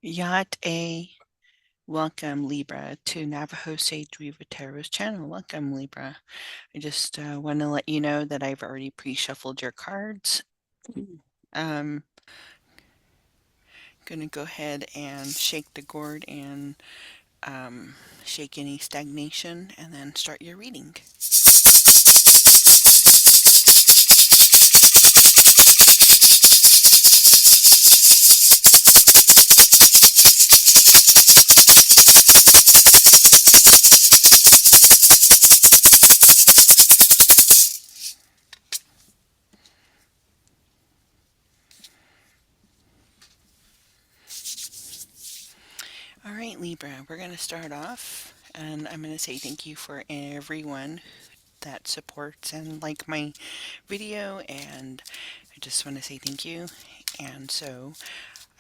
Yacht A. Welcome, Libra, to Navajo Sage Weaver Tarot's channel. Welcome, Libra. I just want to let you know that I've already pre-shuffled your cards. I'm going to go ahead and shake the gourd and shake any stagnation and then start your reading. All right, Libra, we're going to start off, and I'm going to say thank you for everyone that supports and like my video, and I just want to say thank you. And so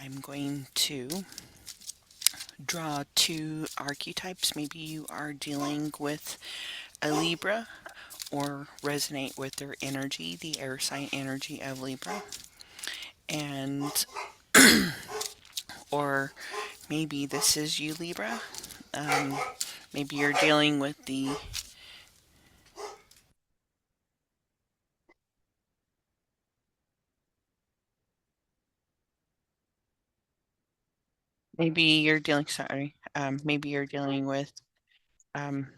I'm going to draw two archetypes. Maybe you are dealing with a Libra or resonate with their energy, the air sign energy of Libra. And or maybe this is you, Libra. Maybe you're dealing with the maybe you're dealing maybe you're dealing with um,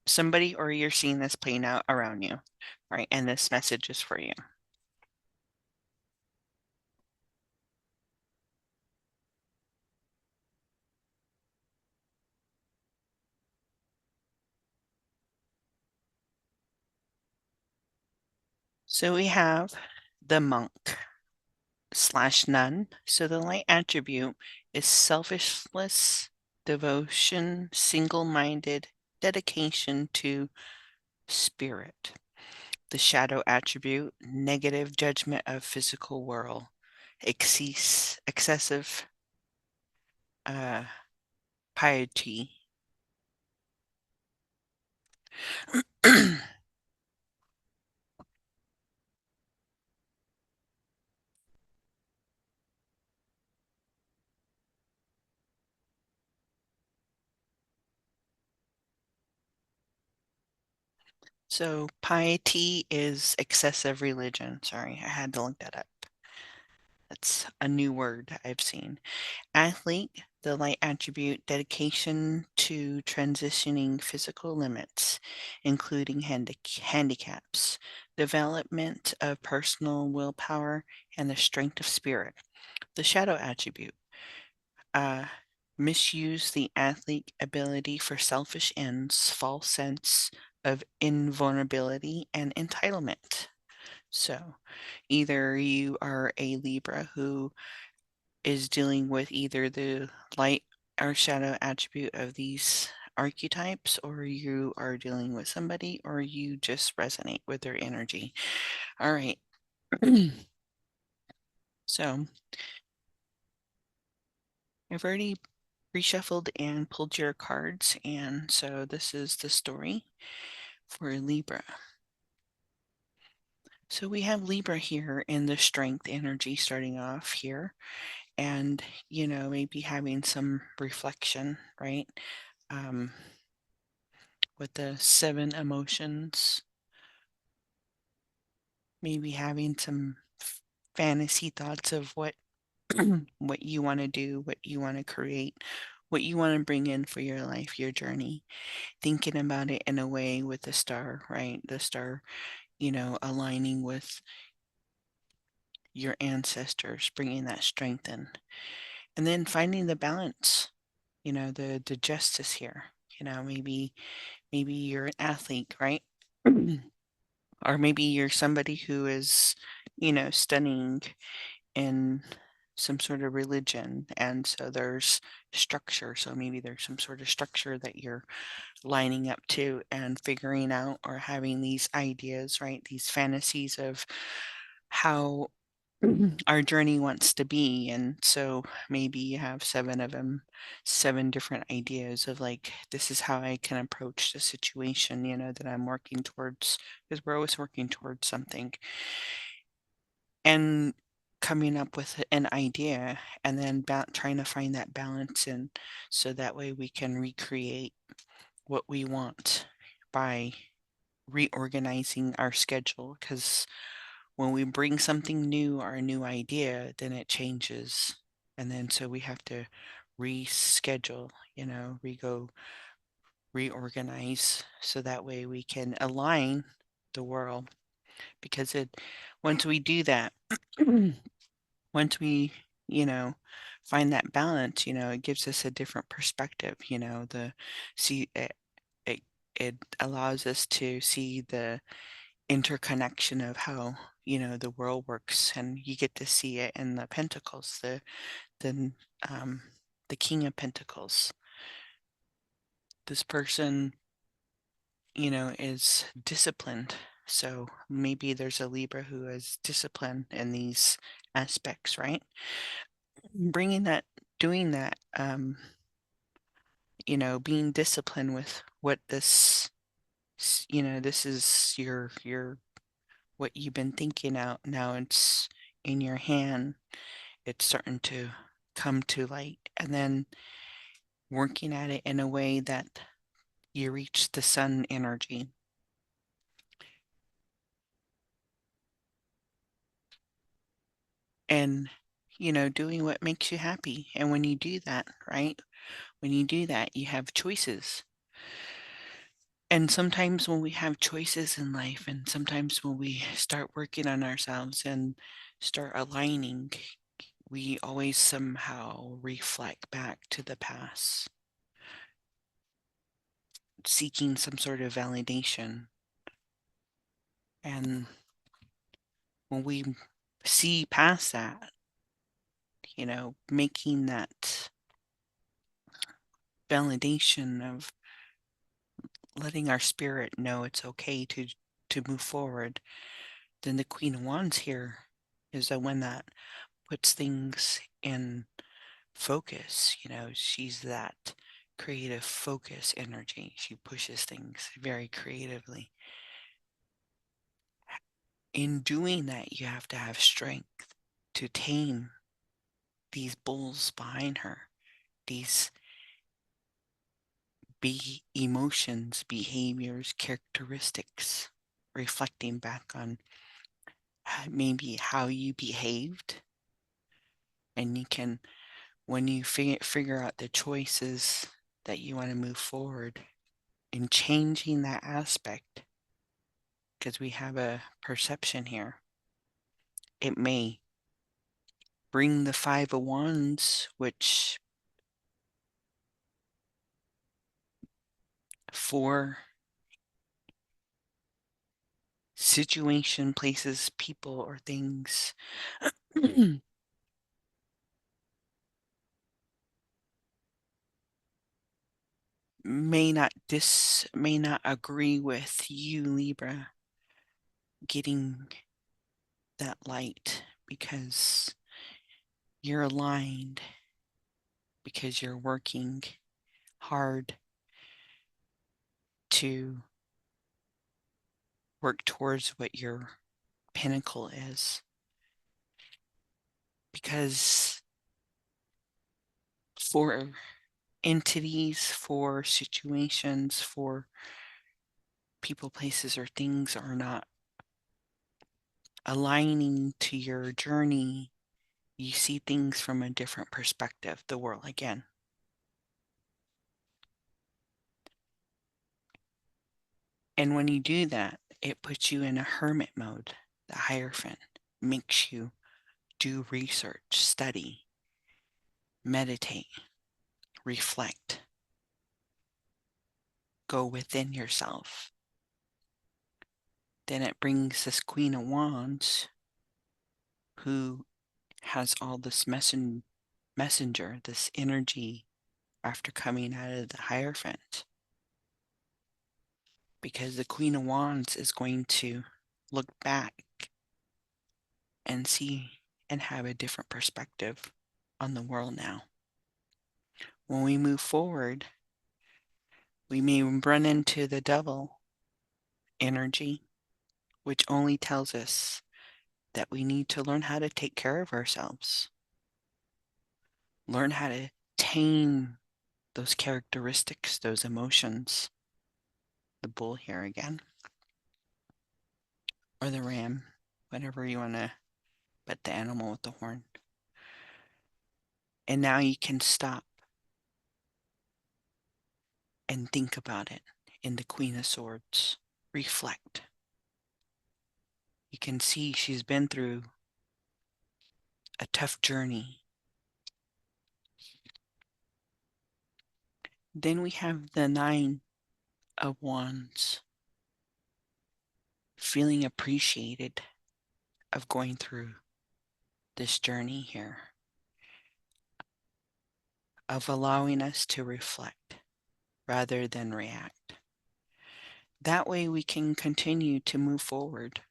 somebody, or you're seeing this playing out around you, right? And this message is for you. So we have the monk / nun. So the light attribute is selfishness, devotion, single-minded, dedication to spirit. The shadow attribute, negative judgment of physical world, excessive piety. So piety is excessive religion. Sorry, I had to look that up. That's a new word I've seen. Athlete, the light attribute, dedication to transitioning physical limits, including handicaps, development of personal willpower, and the strength of spirit. The shadow attribute, uh, misuse the athlete ability for selfish ends, false sense of invulnerability, and entitlement. So either you are a Libra who is dealing with either the light or shadow attribute of these archetypes, or you are dealing with somebody, or you just resonate with their energy. All right. So I've already reshuffled and pulled your cards, and so this is the story for Libra. So we have Libra here in the strength energy starting off here, and maybe having some reflection, right? With the 7 emotions, maybe having some fantasy thoughts of what what you want to do, what you want to create, what you want to bring in for your life, your journey. Thinking about it in a way with the star, right? The star, aligning with your ancestors, bringing that strength in. And then finding the balance, the justice here. Maybe you're an athlete, right? Or maybe you're somebody who is, studying in some sort of religion, and so there's structure. So maybe there's some sort of structure that you're lining up to and figuring out, or having these ideas, right? These fantasies of how our journey wants to be. And so maybe you have 7 of them, 7 different ideas of like, this is how I can approach the situation, that I'm working towards, because we're always working towards something. And coming up with an idea and then trying to find that balance, and so that way we can recreate what we want by reorganizing our schedule. Because when we bring something new or a new idea, then it changes. And then so we have to reschedule, reorganize, so that way we can align the world. Because once we do that, once we, you know, find that balance, it gives us a different perspective, see it, it allows us to see the interconnection of how, the world works, and you get to see it in the pentacles, the um the King of Pentacles. This person, is disciplined. So maybe there's a Libra who is disciplined in these aspects, right? Bringing that, doing that, being disciplined with what this is your what you've been thinking out. Now it's in your hand. It's starting to come to light, and then working at it in a way that you reach the sun energy. And, doing what makes you happy. And when you do that, right? When you do that, you have choices. And sometimes when we have choices in life, and sometimes when we start working on ourselves and start aligning, we always somehow reflect back to the past, seeking some sort of validation. And when we see past that, making that validation of letting our spirit know it's okay to move forward, then the Queen of Wands here is the one that puts things in focus. She's that creative focus energy. She pushes things very creatively. In doing that, you have to have strength to tame these bulls behind her, these emotions, behaviors, characteristics, reflecting back on maybe how you behaved. And you can, when you figure out the choices that you want to move forward in changing that aspect, because we have a perception here, it may bring the Five of Wands, which for situation, places, people, or things may not agree with you, Libra, getting that light, because you're aligned, because you're working hard to work towards what your pinnacle is. Because for entities, for situations, for people, places, or things are not aligning to your journey, you see things from a different perspective, the world again. And when you do that, it puts you in a hermit mode. The Hierophant makes you do research, study, meditate, reflect, go within yourself. Then it brings this Queen of Wands, who has all this messenger, this energy after coming out of the Hierophant. Because the Queen of Wands is going to look back and see and have a different perspective on the world now. When we move forward, we may run into the Devil energy, which only tells us that we need to learn how to take care of ourselves, learn how to tame those characteristics, those emotions. The bull here again, or the ram, whatever you want to, but the animal with the horn. And now you can stop and think about it in the Queen of Swords. Reflect. You can see she's been through a tough journey. Then we have the Nine of Wands, feeling appreciated of going through this journey here, of allowing us to reflect rather than react. That way we can continue to move forward.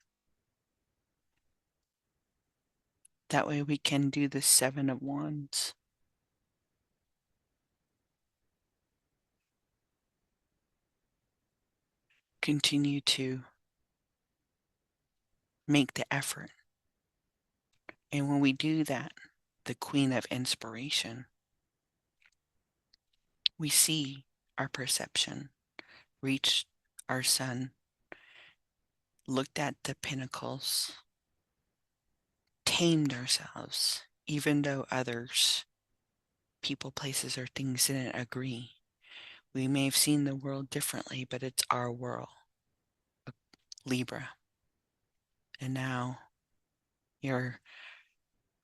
That way we can do the Seven of Wands. Continue to make the effort. And when we do that, the Queen of Inspiration, we see our perception, reached our sun, looked at the pinnacles, tamed ourselves, even though others, people, places, or things didn't agree. We may have seen the world differently, but it's our world, Libra. And now you're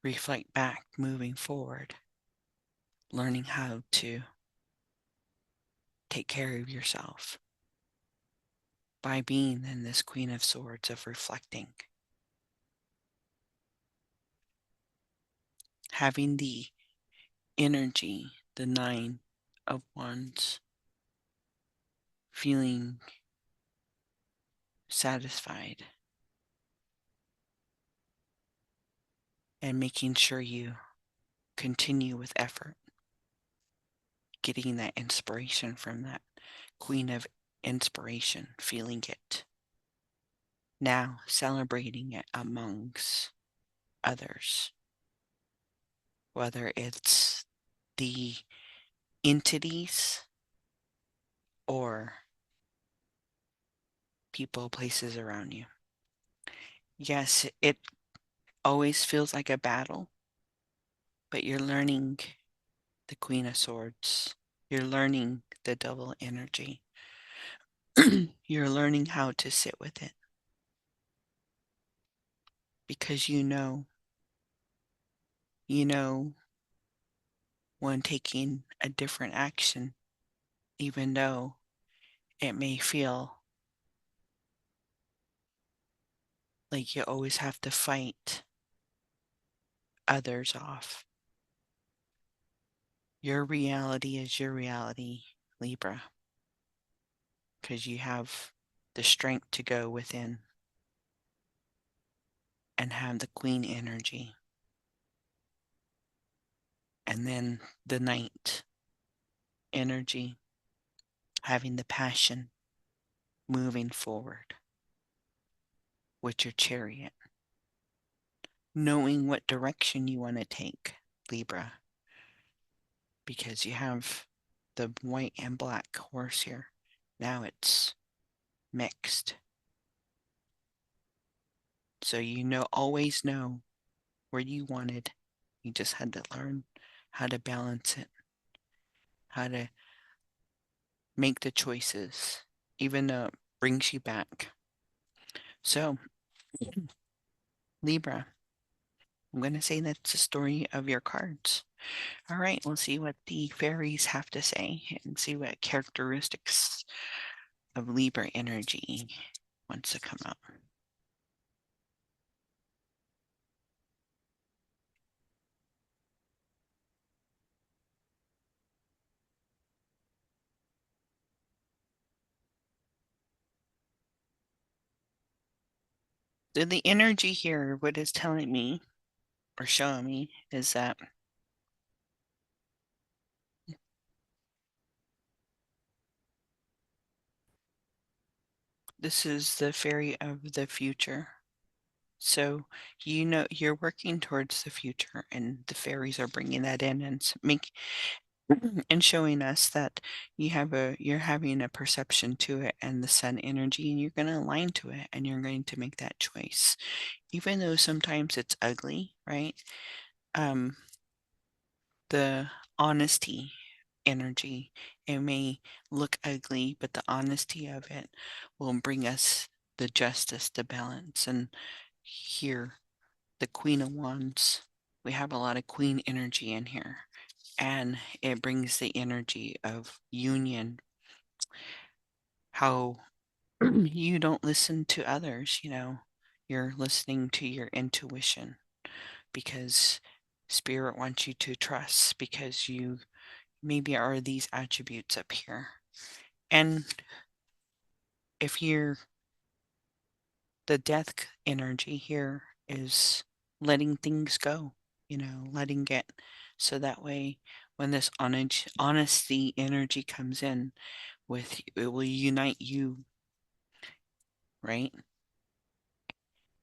reflect back, moving forward, learning how to take care of yourself by being in this Queen of Swords of reflecting. Having the energy, the Nine of Wands, feeling satisfied and making sure you continue with effort, getting that inspiration from that Queen of Inspiration, feeling it. Now celebrating it amongst others, whether it's the entities or people, places around you. Yes, it always feels like a battle, but you're learning the Queen of Swords. You're learning the double energy. You're learning how to sit with it because you know when taking a different action, even though it may feel like you always have to fight others off. Your reality is your reality, Libra, because you have the strength to go within and have the Queen energy. And then the Knight energy, having the passion, moving forward with your chariot, knowing what direction you want to take, Libra, because you have the white and black horse here. Now it's mixed. So always know where you wanted. You just had to learn how to balance it, how to make the choices, even though it brings you back. So, Libra, I'm going to say that's the story of your cards. All right, we'll see what the fairies have to say and see what characteristics of Libra energy wants to come up. So the energy here, what is telling me or showing me is that this is the fairy of the future. So, you're working towards the future, and the fairies are bringing that in and and showing us that you're having a perception to it and the sun energy, and you're going to align to it, and you're going to make that choice. Even though sometimes it's ugly, right? Um, the honesty energy, it may look ugly, but the honesty of it will bring us the justice, the balance. And here, the Queen of Wands, we have a lot of queen energy in here, and it brings the energy of union, how you don't listen to others, you're listening to your intuition, because spirit wants you to trust, because you maybe are these attributes up here. And if you're the death energy here is letting things go, letting it, so that way when this honesty energy comes in, it will unite you, right?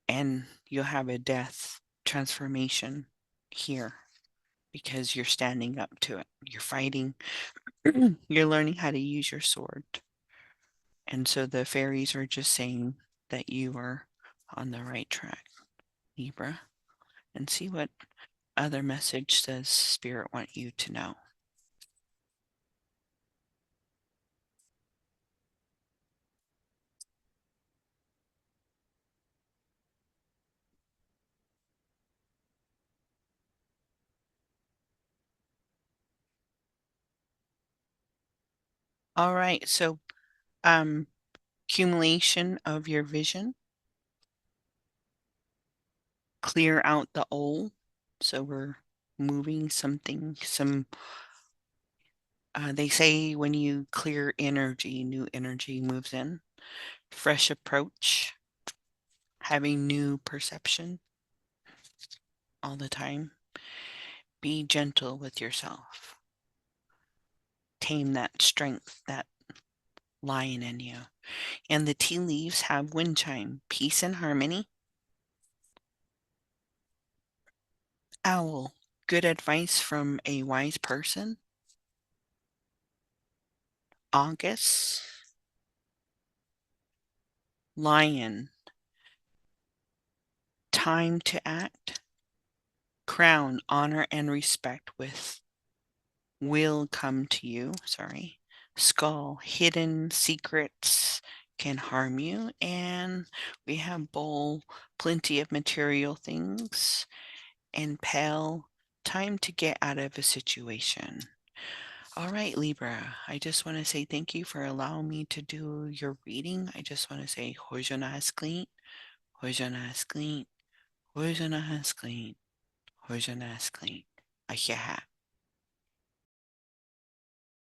And you'll have a death transformation here, because you're standing up to it. You're fighting. You're learning how to use your sword. And so the fairies are just saying that you are on the right track, Libra. And see what other message does Spirit want you to know. All right, so accumulation of your vision, clear out the old. So we're moving something, they say when you clear energy, new energy moves in. Fresh approach, having new perception all the time. Be gentle with yourself. Tame that strength, that lion in you. And the tea leaves have wind chime, peace and harmony. Owl, good advice from a wise person. August, lion, time to act. Crown, honor and respect with will come to you. Sorry. Skull, hidden secrets can harm you. And we have bowl, plenty of material things. And pale, time to get out of a situation. All right, Libra, I just want to say thank you for allowing me to do your reading. I just want to say, Hojonas clean, Hojonas clean, Hojonas clean, Hojonas clean. Ayaha.